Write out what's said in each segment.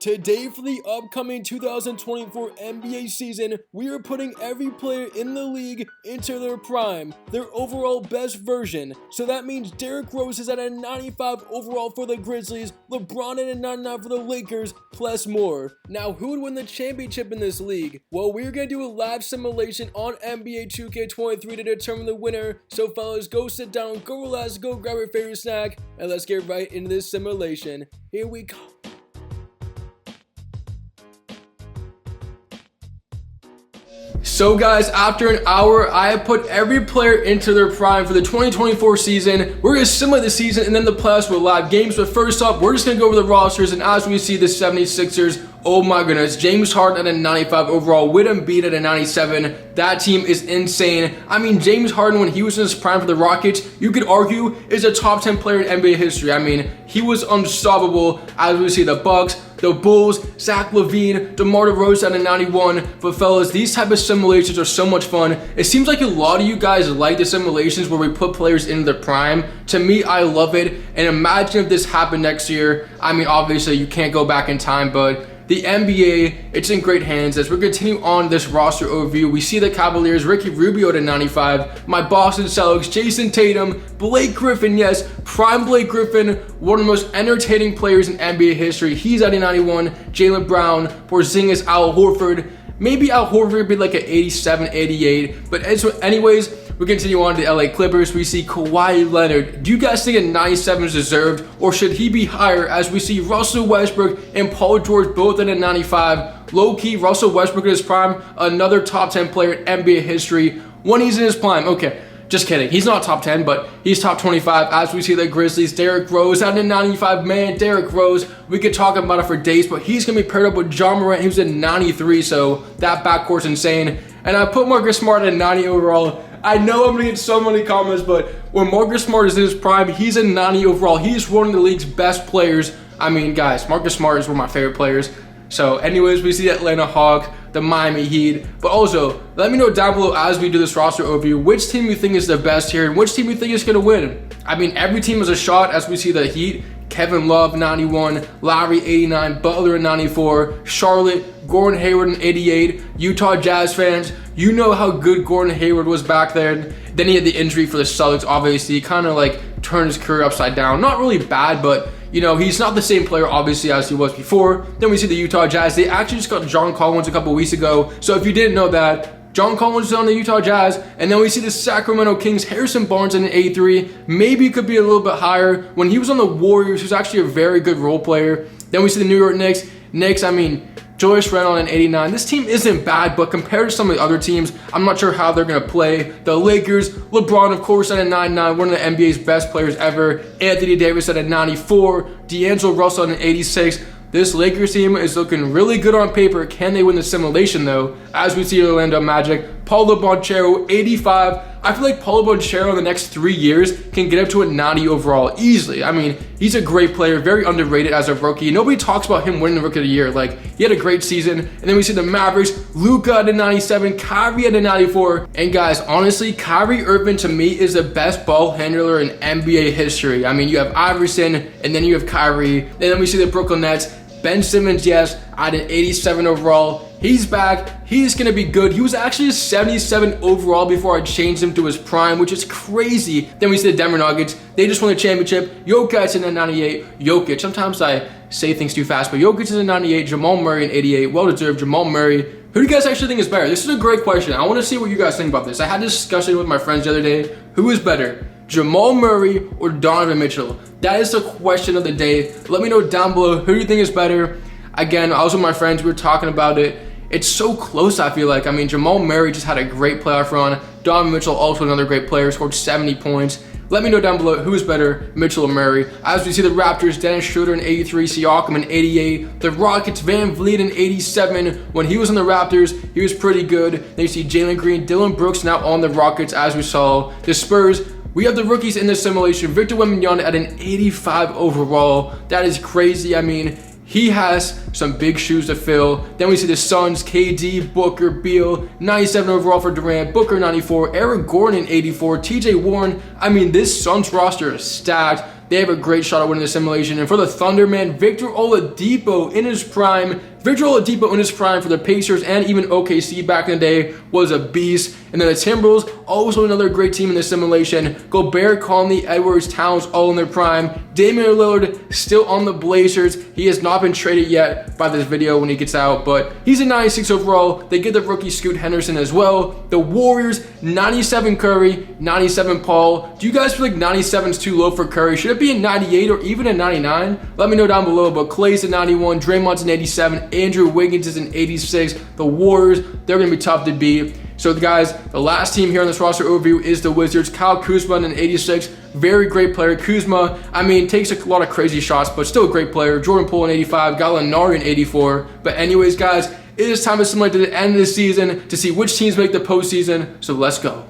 Today for the upcoming 2024 NBA season, we are putting every player in the league into their prime, their overall best version. So that means Derrick Rose is at a 95 overall for the Grizzlies, LeBron at a 99 for the Lakers, plus more. Now, who would win the championship in this league? Well, we're going to do a live simulation on NBA 2K23 to determine the winner. So fellas, go sit down, go relax, go grab your favorite snack, and let's get right into this simulation. Here we go. So guys, after an hour, I have put every player into their prime for the 2024 season. We're going to simulate the season and then the playoffs with live games. But first up, we're just going to go over the rosters. And as we see, the 76ers, oh my goodness, James Harden at a 95 overall, with Embiid at a 97. That team is insane. I mean, James Harden, when he was in his prime for the Rockets, you could argue is a top 10 player in NBA history. I mean, he was unstoppable. As we see, the Bucks, the Bulls, Zach LaVine, DeMar DeRozan at a 91. But fellas, these type of simulations are so much fun. It seems like a lot of you guys like the simulations where we put players in their prime. To me, I love it. And imagine if this happened next year. I mean, obviously, you can't go back in time, but the NBA, it's in great hands. As we continue on this roster overview, we see the Cavaliers, Ricky Rubio at 95, my Boston Celtics, Jason Tatum, Blake Griffin, yes, prime Blake Griffin, one of the most entertaining players in NBA history. He's at a 91, Jaylen Brown, Porzingis, Al Horford. Maybe Al Horford would be like an 87, 88. But anyways, we continue on to the LA Clippers. We see Kawhi Leonard. Do you guys think a 97 is deserved, or should he be higher? As we see Russell Westbrook and Paul George both at a 95. Low-key, Russell Westbrook in his prime, another top 10 player in NBA history when he's in his prime. Okay, just kidding. He's not top 10, but he's top 25. As we see the Grizzlies, Derrick Rose at a 95. Man, Derrick Rose, we could talk about it for days, but he's going to be paired up with John Morant, who's at 93, so that backcourt's insane. And I put Marcus Smart at 90 overall. I know I'm going to get so many comments, but when Marcus Smart is in his prime, he's a 90 overall. He's one of the league's best players. I mean, guys, Marcus Smart is one of my favorite players. So anyways, we see the Atlanta Hawks, the Miami Heat. But also, let me know down below as we do this roster overview, which team you think is the best here and which team you think is going to win. I mean, every team has a shot. As we see the Heat, Kevin Love, 91, Lowry, 89, Butler, 94, Charlotte, Gordon Hayward, 88, Utah Jazz fans, you know how good Gordon Hayward was back then. Then he had the injury for the Celtics, obviously. He kind of like turned his career upside down. Not really bad, but you know, he's not the same player, obviously, as he was before. Then we see the Utah Jazz. They actually just got John Collins a couple weeks ago. So if you didn't know that, John Collins is on the Utah Jazz. And then we see the Sacramento Kings, Harrison Barnes in an 83. Maybe it could be a little bit higher. When he was on the Warriors, he was actually a very good role player. Then we see the New York Knicks, I mean, Julius Randle at 89. This team isn't bad, but compared to some of the other teams, I'm not sure how they're going to play. The Lakers, LeBron, of course, at a 99, one of the NBA's best players ever. Anthony Davis at a 94. D'Angelo Russell at an 86. This Lakers team is looking really good on paper. Can they win the simulation, though? As we see Orlando Magic, Paulo Banchero, 85. I feel like Paulo Banchero in the next 3 years can get up to a 90 overall easily. I mean, he's a great player, very underrated as a rookie. Nobody talks about him winning the Rookie of the Year. Like, he had a great season. And then we see the Mavericks, Luka at a 97, Kyrie at a 94. And guys, honestly, Kyrie Irving to me is the best ball handler in NBA history. I mean, you have Iverson, and then you have Kyrie. And then we see the Brooklyn Nets, Ben Simmons, yes, at an 87 overall. He's back. He's going to be good. He was actually a 77 overall before I changed him to his prime, which is crazy. Then we see the Denver Nuggets. They just won the championship. Jokic in a 98. Jokic. Sometimes I say things too fast, but Jokic is a 98. Jamal Murray in 88. Well-deserved. Jamal Murray. Who do you guys actually think is better? This is a great question. I want to see what you guys think about this. I had this discussion with my friends the other day. Who is better? Jamal Murray or Donovan Mitchell? That is the question of the day. Let me know down below who you think is better. Again, I was with my friends. We were talking about it. It's so close, I feel like. I mean, Jamal Murray just had a great playoff run. Donovan Mitchell, also another great player, scored 70 points. Let me know down below who is better, Mitchell or Murray. As we see the Raptors, Dennis Schroeder in 83, Siakam in 88. The Rockets, Van Vliet in 87. When he was on the Raptors, he was pretty good. Then you see Jalen Green, Dylan Brooks now on the Rockets, as we saw. The Spurs, we have the rookies in this simulation. Victor Wembanyama at an 85 overall. That is crazy. I mean, he has some big shoes to fill. Then we see the Suns, KD, Booker, Beal, 97 overall for Durant, Booker 94, Eric Gordon 84, TJ Warren. I mean, this Suns roster is stacked. they have a great shot at winning the simulation. And for the Thunder, man, Victor Oladipo in his prime. Victor Oladipo in his prime for the Pacers and even OKC back in the day was a beast. And then the Timberwolves, also another great team in the simulation. Gobert, Conley, Edwards, Towns, all in their prime. Damian Lillard still on the Blazers. He has not been traded yet by this video when he gets out, but he's a 96 overall. They get the rookie Scoot Henderson as well. The Warriors, 97 Curry, 97 Paul. Do you guys feel like 97 is too low for Curry? Should it be a 98 or even a 99? Let me know down below, but Clay's a 91, Draymond's an 87, Andrew Wiggins is an 86. The Warriors, they're going to be tough to beat. So guys, the last team here on this roster overview is the Wizards. Kyle Kuzma an 86, very great player. Kuzma, I mean, takes a lot of crazy shots, but still a great player. Jordan Poole an 85, Gallinari an 84. But anyways, guys, it is time to simulate to the end of the season to see which teams make the postseason. So let's go.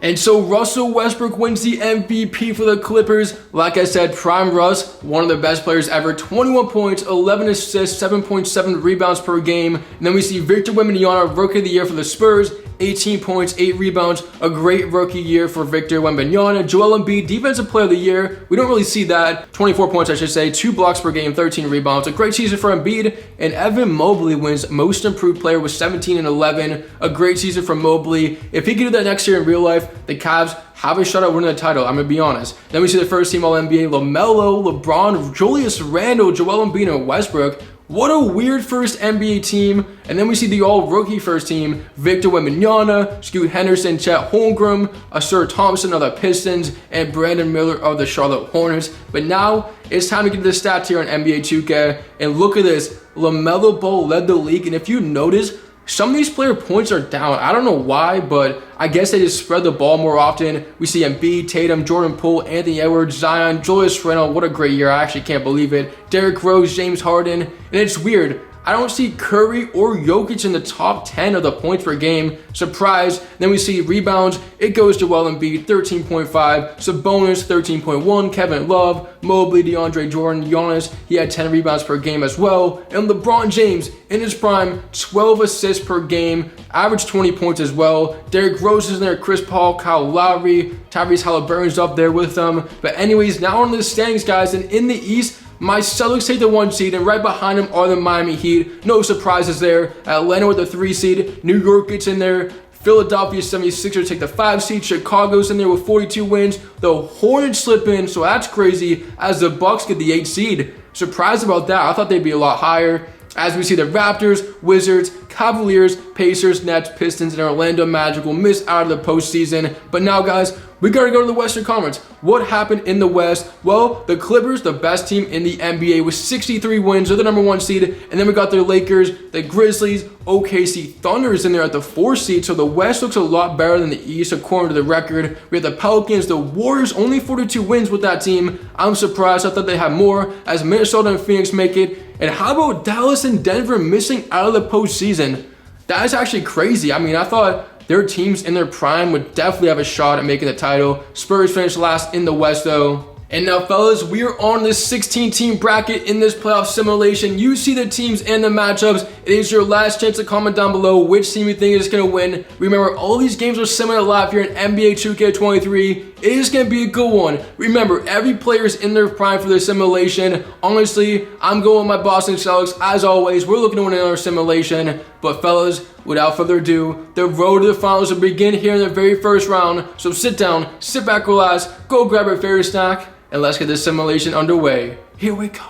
And so Russell Westbrook wins the MVP for the Clippers. Like I said, prime Russ, one of the best players ever. 21 points, 11 assists, 7.7 rebounds per game. And then we see Victor Wembanyama, Rookie of the Year for the Spurs. 18 points, 8 rebounds, a great rookie year for Victor Wembanyama. Joel Embiid, Defensive Player of the Year. We don't really see that. 24 points, I should say, 2 blocks per game, 13 rebounds. A great season for Embiid. And Evan Mobley wins Most Improved Player with 17 and 11. A great season for Mobley. If he can do that next year in real life, the Cavs have a shot at winning the title. I'm going to be honest. Then we see the first team All-NBA, LaMelo, LeBron, Julius Randle, Joel Embiid, and Westbrook. What a weird first NBA team. And then we see the all-rookie first team, Victor Wembanyama, Scoot Henderson, Chet Holmgren, Asur Thompson of the Pistons, and Brandon Miller of the Charlotte Hornets. But now it's time to get to the stats here on NBA 2K. And look at this. LaMelo Ball led the league. And if you notice, some of these player points are down. I don't know why, but I guess they just spread the ball more often. We see Embiid, Tatum, Jordan Poole, Anthony Edwards, Zion, Julius Randle. What a great year. I actually can't believe it. Derrick Rose, James Harden. And it's weird. I don't see Curry or Jokic in the top 10 of the points per game. Surprise. Then we see rebounds. It goes to Joel Embiid, 13.5. Sabonis, 13.1. Kevin Love, Mobley, DeAndre Jordan, Giannis. He had 10 rebounds per game as well. And LeBron James, in his prime, 12 assists per game. Average 20 points as well. Derrick Rose is in there. Chris Paul, Kyle Lowry, Tyrese Halliburton's up there with them. But anyways, now on to the standings, guys. And in the East, my Celtics take the 1 seed, and right behind them are the Miami Heat. No surprises there. Atlanta with the 3 seed. New York gets in there. Philadelphia 76ers take the 5 seed. Chicago's in there with 42 wins. The Hornets slip in, so that's crazy, as the Bucks get the 8 seed. Surprised about that. I thought they'd be a lot higher. As we see the Raptors, Wizards, Cavaliers, Pacers, Nets, Pistons, and Orlando Magic will miss out of the postseason. But now, guys, we got to go to the Western Conference. What happened in the West? Well, the Clippers, the best team in the NBA with 63 wins. They're the number 1 seed. And then we got the Lakers, the Grizzlies, OKC Thunder is in there at the 4 seed. So the West looks a lot better than the East according to the record. We have the Pelicans, the Warriors, only 42 wins with that team. I'm surprised. I thought they had more, as Minnesota and Phoenix make it. And how about Dallas and Denver missing out of the postseason? That is actually crazy. I mean, I thought their teams in their prime would definitely have a shot at making the title. Spurs finished last in the West, though. And now, fellas, we are on this 16-team bracket in this playoff simulation. You see the teams and the matchups. It is your last chance to comment down below which team you think is going to win. Remember, all these games are similar live here in NBA 2K23. It is going to be a good one. Remember, every player is in their prime for this simulation. Honestly, I'm going with my Boston Celtics. As always, we're looking to win another simulation. But, fellas, without further ado, the road to the finals will begin here in the very first round. So sit down, sit back, relax, go grab your favorite snack, and let's get this simulation underway. Here we go.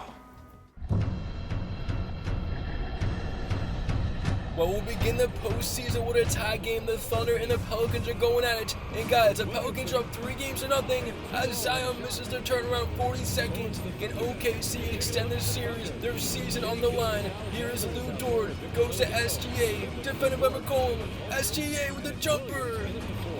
Well, we'll begin the postseason with a tie game. The Thunder and the Pelicans are going at it. And guys, the Pelicans are up 3-0 as Zion misses their turnaround 40 seconds. Can OKC extend this series, their season on the line? Here is Lou Dort, goes to SGA, defended by McCollum. SGA with a jumper.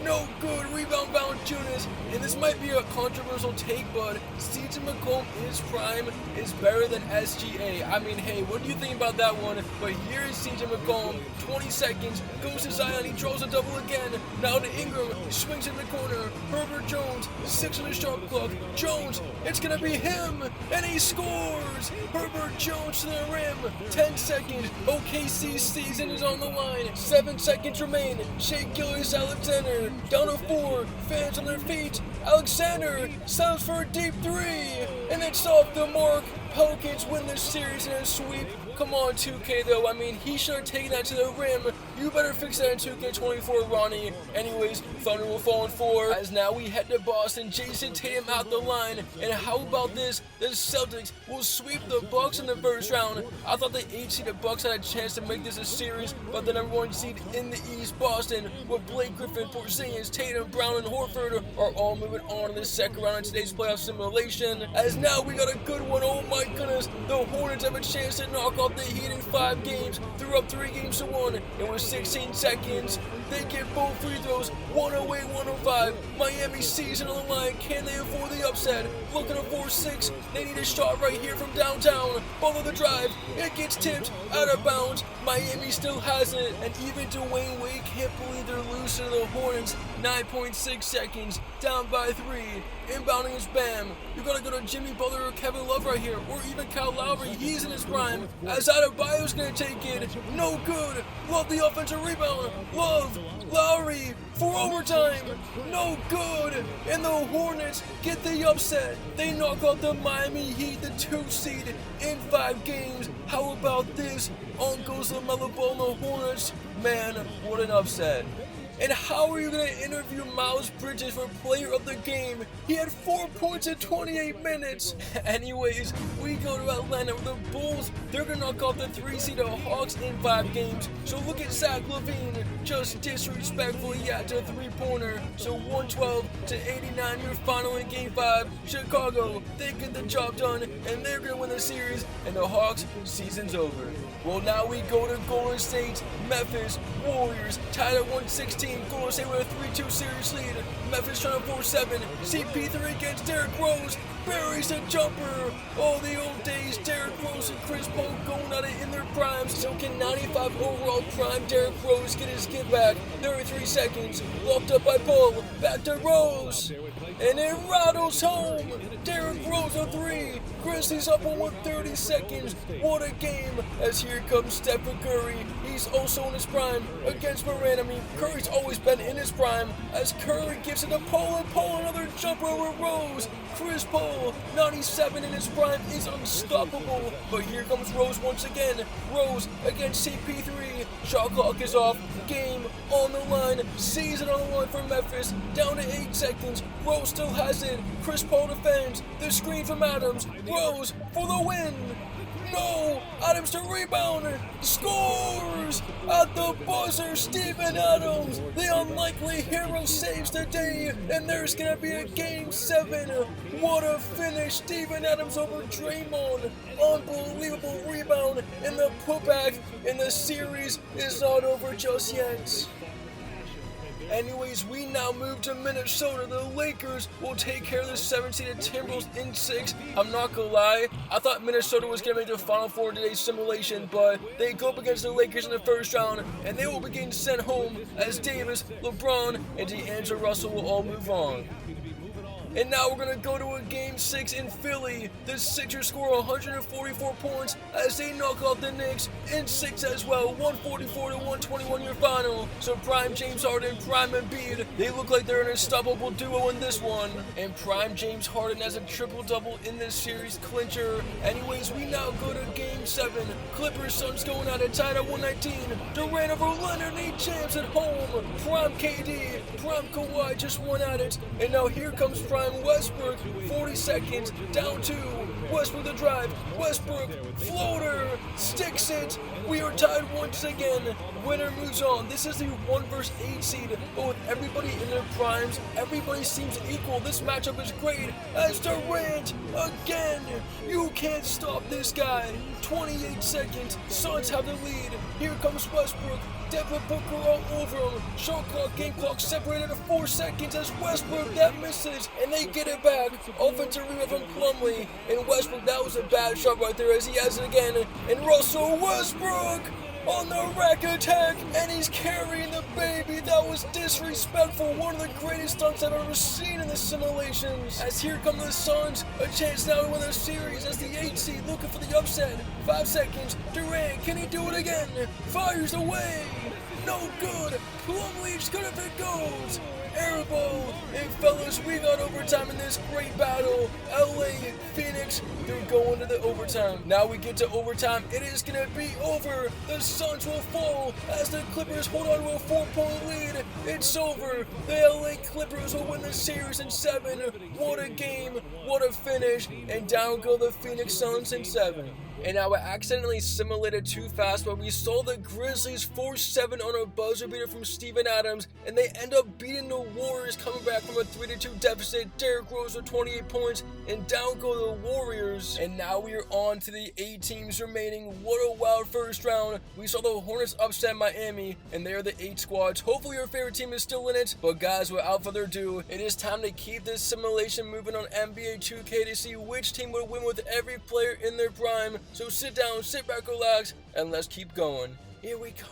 No good, rebound Valanciunas, and this might be a controversial take, but CJ McCollum in his prime is better than SGA. I mean, hey, what do you think about that one? But here is CJ McCollum, 20 seconds, goes to Zion, he draws a double again, now to Ingram, swings in the corner, Herbert Jones, 6 on the shot clock, Jones, it's gonna be him, and he scores! Herbert Jones to the rim, 10 seconds, OKC's season is on the line, 7 seconds remain, Shea Gilgeous-Alexander, down to 4, fans on their feet. Alexander settles for a deep 3, and it's off the mark. Pelicans win this series in a sweep. Come on, 2K though, I mean, he should have taken that to the rim. You better fix that in 2K24, Ronnie. Anyways, Thunder will fall in 4, as now we head to Boston. Jason Tatum out the line, and how about this? The Celtics will sweep the Bucks in the first round. I thought the 8-seeded Bucks had a chance to make this a series, but the number 1 seed in the East, Boston, with Blake Griffin, Porzingis, Tatum, Brown, and Horford, are all moving on to the second round in today's playoff simulation. As now we got a good one. Oh my goodness, the Hornets have a chance to knock off the Heat in 5 games. They're up 3 games to 1, and with 16 seconds, they get both free throws. 108, 105. Miami season on the line. Can they avoid the upset? Looking at 4-6. They need a shot right here from downtown. Follow the drive. It gets tipped out of bounds. Miami still has it, and even Dwayne Wade can't believe they're losing to the Hornets. 9.6 seconds, down by 3. Inbounding is Bam. You gotta go to Jimmy Butler or Kevin Love right here, or even Kyle Lowry. He's in his prime. As Adebayo's gonna take it. No good. Love the offensive rebound. Love. Lowry for overtime. No good. And the Hornets get the upset. They knock out the Miami Heat, the 2 seed, in 5 games. How about this? On goes LaMelo Ball and the Hornets. Man, what an upset. And how are you going to interview Miles Bridges for player of the game? He had 4 points in 28 minutes. Anyways, we go to Atlanta with the Bulls. They're going to knock off the 3-seeded Hawks in 5 games. So look at Zach LaVine, just disrespectfully at the 3-pointer. So 112-89, your final in Game 5. Chicago, they get the job done, and they're going to win the series. And the Hawks, season's over. Well, now we go to Golden State, Memphis, Warriors, tied at 116. Golden State with a 3-2 series lead. Memphis trying to force 7. CP3 against Derrick Rose. Buries a jumper. Oh, the old days. Derrick Rose and Chris Paul going at it in their primes. So can 95 overall prime Derrick Rose get his get back? 33 seconds. Locked up by Paul. Back to Rose. And it rattles home. Derrick Rose a 3. Grizzlies up on 130 seconds. What a game. As here comes Stephen Curry. He's also in his prime against Morant. I mean, Curry's always been in his prime. As Curry gives it to Paul, and Paul another jumper over Rose. Chris Paul, 97 in his prime, is unstoppable. But here comes Rose once again. Rose against CP3. Shot clock is off. Game on the line. Season on the line for Memphis. Down to 8 seconds. Rose still has it. Chris Paul defends. The screen from Adams. Rose for the win. No! Adams to rebound! Scores! At the buzzer, Steven Adams! The unlikely hero saves the day, and there's gonna be a Game 7. What a finish! Steven Adams over Draymond. Unbelievable rebound, and the putback in the series is not over just yet. Anyways, we now move to Minnesota. The Lakers will take care of the 7-seeded Timberwolves in 6. I'm not gonna lie, I thought Minnesota was gonna make the Final Four in today's simulation, but they go up against the Lakers in the first round, and they will be getting sent home as Davis, LeBron, and D'Angelo Russell will all move on. And now we're going to go to a Game 6 in Philly. The Sixers score 144 points as they knock out the Knicks in 6 as well. 144-121 your final. So prime James Harden, prime Embiid, they look like they're an unstoppable duo in this one. And prime James Harden has a triple-double in this series clincher. Anyways, we now go to Game 7. Clippers Suns going at it, tied at 119. Durant over Leonard, need champs at home. Prime KD, prime Kawhi just won at it. And now here comes prime Westbrook, 40 seconds, down 2. Westbrook the drive. Westbrook, floater, sticks it. We are tied once again. Winner moves on. This is the 1 vs 8 seed, but with everybody in their primes, everybody seems equal. This matchup is great. As Durant, again, you can't stop this guy. 28 seconds, Suns have the lead. Here comes Westbrook. Devin Booker all over him. Shot clock, game clock separated to 4 seconds as Westbrook, that misses, and they get it back. Offensive rebound from Plumlee, and Westbrook, that was a bad shot right there as he has it again. And Russell Westbrook on the rack attack, and he's carrying the baby. That was disrespectful. One of the greatest stunts I've ever seen in the simulations. As here come the Suns, a chance now to win the series as the 8 seed looking for the upset. 5 seconds, Durant, can he do it again? Fires away. no good. Plumlee's good if it goes. Airball, and fellas, we got overtime in this great battle. LA, Phoenix, they're going to the overtime. Now we get to overtime. It is going to be over. The Suns will fall as the Clippers hold on to a 4-point lead. It's over. The LA Clippers will win the series in 7. What a game. What a finish. And down go the Phoenix Suns in 7. And now I accidentally simulated too fast, but we saw the Grizzlies force 7 on a buzzer beater from Steven Adams, and they end up beating the Warriors, coming back from a 3-2 deficit. Derrick Rose with 28 points, and down go the Warriors. And now we are on to the 8 teams remaining. What a wild first round. We saw the Hornets upset Miami, and they are the 8 squads. Hopefully your favorite team is still in it, but guys, without further ado, it is time to keep this simulation moving on NBA 2K to see which team would win with every player in their prime. So sit down, sit back, relax, and let's keep going. Here we go.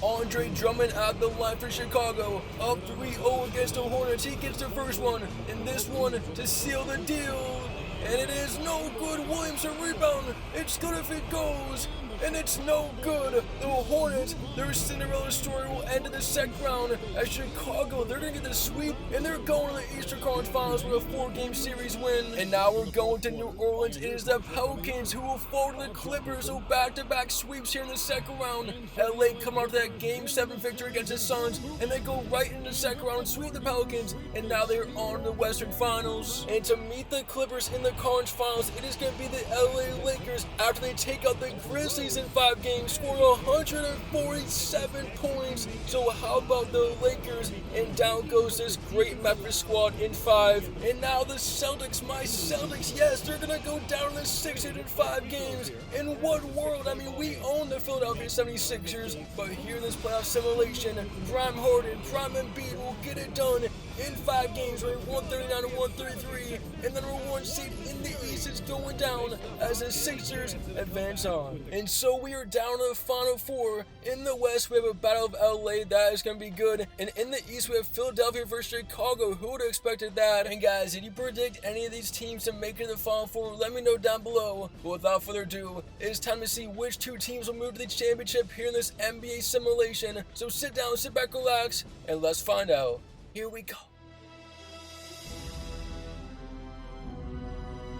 Andre Drummond at the line for Chicago. Up 3-0 against the Hornets. He gets the first one, and this one to seal the deal. And it is no good. Williamson rebound. It's good if it goes. And it's no good. The Hornets, their Cinderella story will end in the second round as Chicago, they're going to get the sweep, and they're going to the Eastern Conference Finals with a 4-game series win. And now we're going to New Orleans. It is the Pelicans who will fall to the Clippers, so back-to-back sweeps here in the second round. LA come out of that Game 7 victory against the Suns, and they go right into the second round and sweep the Pelicans, and now they're on to the Western Finals. And to meet the Clippers in the Conference Finals, it is going to be the LA Lakers after they take out the Grizzlies in 5 games, scoring 147 points. So how about the Lakers? And down goes this great Memphis squad in 5. And now the Celtics, my Celtics, yes, they're gonna go down the Sixers in 5 games. In what world? I mean, we own the Philadelphia 76ers, but here in this playoff simulation, Prime Harden, Prime Embiid will get it done in 5 games, right? 139 to 133, and the number 1 seed in the East is going down as the Sixers advance on. And so we are down to the Final 4. In the West, we have a Battle of LA. That is going to be good. And in the East, we have Philadelphia versus Chicago. Who would have expected that? And guys, did you predict any of these teams to make it to the Final 4? Let me know down below. But without further ado, it is time to see which 2 teams will move to the championship here in this NBA simulation. So sit down, sit back, relax, and let's find out. Here we go.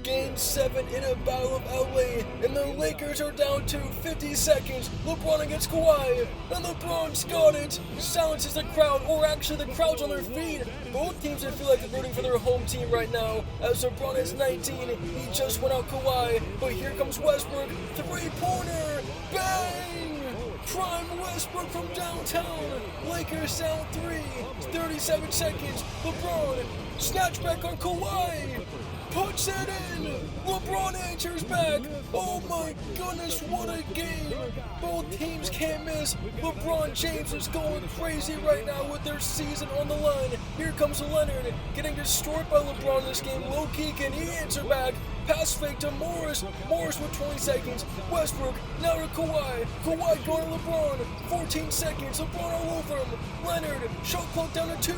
Game 7 in a Battle of LA, and the Lakers are down to 50 seconds. LeBron against Kawhi, and LeBron's got it. Silences the crowd, or actually the crowd's on their feet. Both teams feel like they're rooting for their home team right now, as LeBron is 19. He just went out Kawhi, but here comes Westbrook. 3-pointer, bang! Prime Westbrook from downtown. Lakers down 3. 37 seconds. LeBron, snatch back on Kawhi. Puts it in! LeBron answers back! Oh my goodness, what a game! Both teams can't miss. LeBron James is going crazy right now with their season on the line. Here comes Leonard, getting destroyed by LeBron in this game. Low-key, can he answer back? Pass fake to Morris. Morris with 20 seconds. Westbrook, now to Kawhi. Kawhi going to LeBron. 14 seconds. LeBron all over him. Leonard, shot clock down to 2.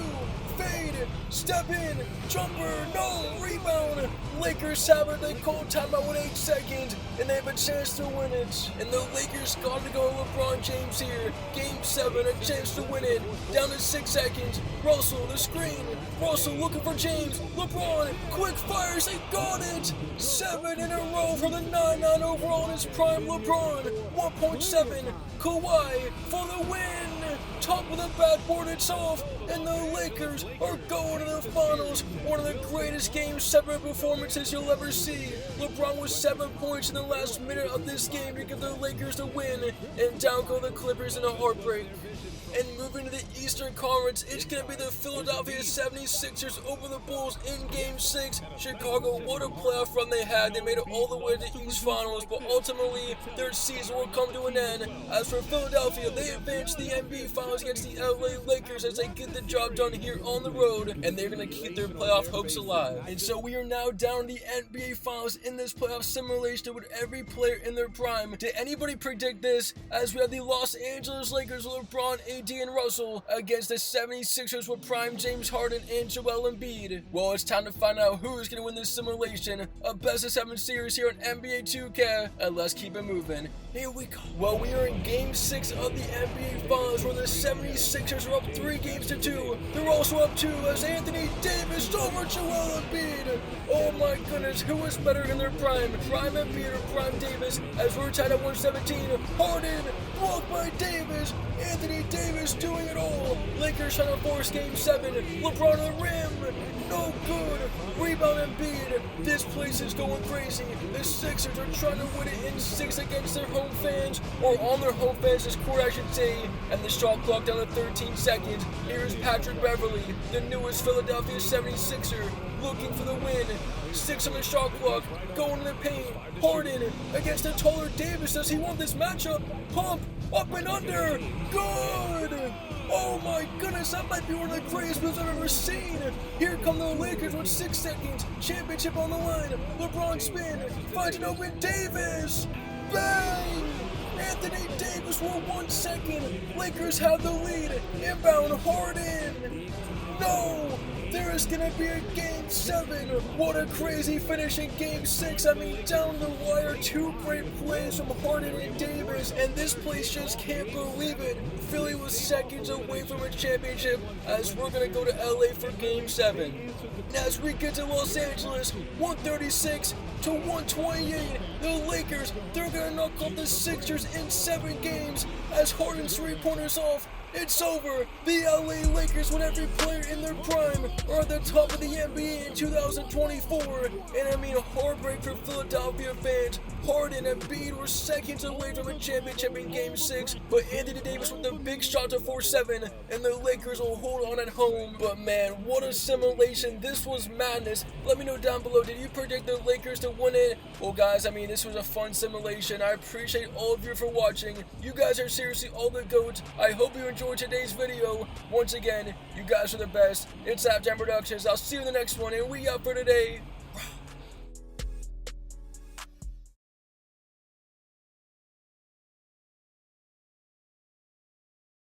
Fade, step in, jumper, no, rebound. Lakers have it, they call timeout with 8 seconds, and they have a chance to win it. And the Lakers got to go LeBron James here. Game 7, a chance to win it. Down to 6 seconds. Russell, the screen. Russell looking for James. LeBron, quick fires, they got it. 7 in a row for the 9-9 overall in his prime LeBron. 1.7, Kawhi for the win. Top of the backboard, it's off, and the Lakers are going to the finals. One of the greatest Game 7 performances you'll ever see. LeBron with 7 points in the last minute of this game to give the Lakers the win, and down go the Clippers in a heartbreak. And moving to the Eastern Conference, it's going to be the Philadelphia 76ers over the Bulls in Game 6. Chicago, what a playoff run they had. They made it all the way to the East Finals, but ultimately, their season will come to an end. As for Philadelphia, they advance the NBA Finals against the LA Lakers as they get the job done here on the road, and they're going to keep their playoff hopes alive. And so we are now down to the NBA Finals in this playoff simulation with every player in their prime. Did anybody predict this? As we have the Los Angeles Lakers, LeBron, AD and Russell against the 76ers with prime James Harden and Joel Embiid. Well, it's time to find out who's going to win this simulation, a best of 7 series here on NBA 2K, and let's keep it moving. Here we go. Well, we are in Game 6 of the NBA Finals where the 76ers are up 3-2. They're also up 2 as Anthony Davis over Joel Embiid. Oh my goodness, who is better in their prime? Prime Embiid or Prime Davis? As we're tied at 117. Harden blocked by Davis. Anthony Davis doing it all. Lakers trying to force Game 7. LeBron on the rim. No good. Rebound Embiid. This place is going crazy. The Sixers are trying to win it in 6 against their home fans, or on their home fans' court, I should say. And the shot clock down to 13 seconds. Here's Patrick Beverley, the newest Philadelphia 76er, looking for the win. 6 on the shot clock, going in the paint. Harden against the taller Davis. Does he want this matchup? Pump, up and under. Good. Oh my goodness, that might be one of the greatest moves I've ever seen. Here come the Lakers with 6 seconds. Championship on the line. LeBron spin. Finds an open Davis. Bang! Anthony Davis for 1 second. Lakers have the lead. Inbound Harden. No! There is gonna be a Game 7. What a crazy finish in Game 6. I mean, down the wire, 2 great plays from Harden and Davis, and this place just can't believe it. Philly was seconds away from a championship as we're gonna go to LA for Game 7. And as we get to Los Angeles, 136 to 128, the Lakers, they're gonna knock off the Sixers in 7 games as Harden's 3-pointers off. It's over! The LA Lakers, with every player in their prime, are at the top of the NBA in 2024. And I mean, heartbreak for Philadelphia fans. Harden and Embiid were seconds away from a championship in Game 6, but Anthony Davis with the big shot to force 7, and the Lakers will hold on at home. But man, what a simulation. This was madness. Let me know down below, did you predict the Lakers to win it? Well guys, I mean, this was a fun simulation. I appreciate all of you for watching. You guys are seriously all the GOATs. I hope you enjoyed today's video. Once again, you guys are the best. It's Halftime Productions. I'll see you in the next one, and we out for today.